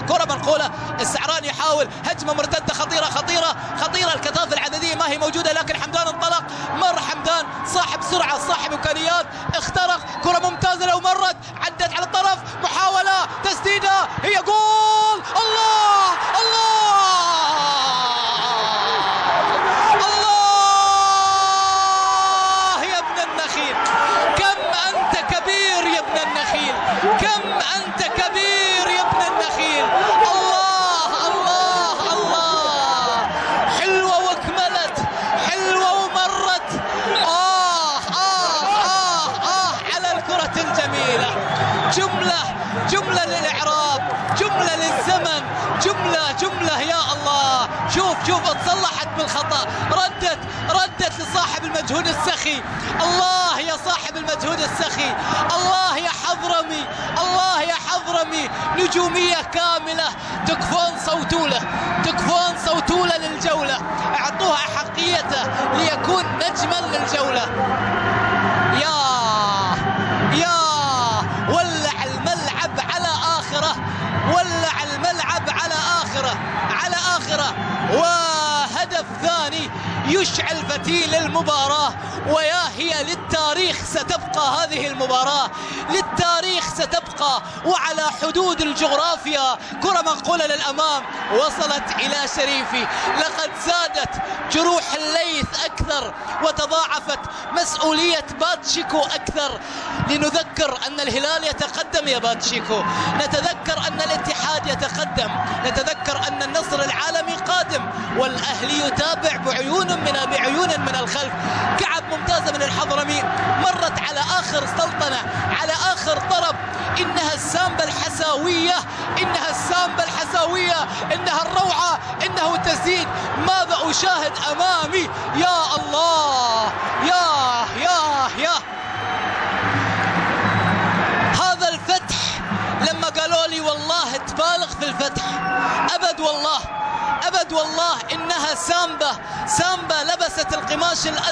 كرة منقولة، السعراني يحاول هجمة مرتدة خطيرة خطيرة خطيرة، الكثافة العددية ما هي موجودة، لكن حمدان انطلق، مر حمدان صاحب سرعة صاحب إمكانيات، اخترق، كرة ممتازة لو مرت عدت على الطرف، محاولة تسديدة، هي جول. الله الله الله يا ابن النخيل، كم أنت كبير يا ابن النخيل، كم أنت كبير يا ابن النخيل. الله الله الله، حلوة واكملت، حلوة ومرت. على الكرة الجميلة، جملة للإعراب، جملة للزمن، جملة يا الله. شوف اتصلحت بالخطأ، ردت لصاحب المجهود السخي. الله يا صاحب المجهود السخي، الله يا حضرمي، الله يا حضرمي، نجومية كاملة. تكفون صوتولة للجولة، اعطوها أحقيته ليكون نجما للجولة. يا ولع الملعب على آخره، ولع الملعب على آخره. وهدف ثاني يشعل فتيل المباراة، ويا هي للتاريخ ستبقى هذه المباراة، للتاريخ ستبقى وعلى حدود الجغرافيا. كرة منقولة للأمام وصلت إلى شريفي، لقد زادت جروح الليث أكثر وتضاعفت مسؤولية باتشيكو أكثر. لنذكر أن الهلال يتقدم يا باتشيكو، نتذكر أن الاتحاد يتقدم، نتذكر أن النصر العالمي قادم، والأهلي يتابع بعيون من الخلف. كعب ممتازة من الحضرمي، مرت على آخر سلطنة، على آخر طرب. إنها السامبا الحساوية، إنها الروعة، إنه التسديد. ماذا أشاهد أمامي؟ يا الله، يا هذا الفتح. لما قالوا لي والله تبالغ في الفتح، أبد والله إنها سامبا لبست القماش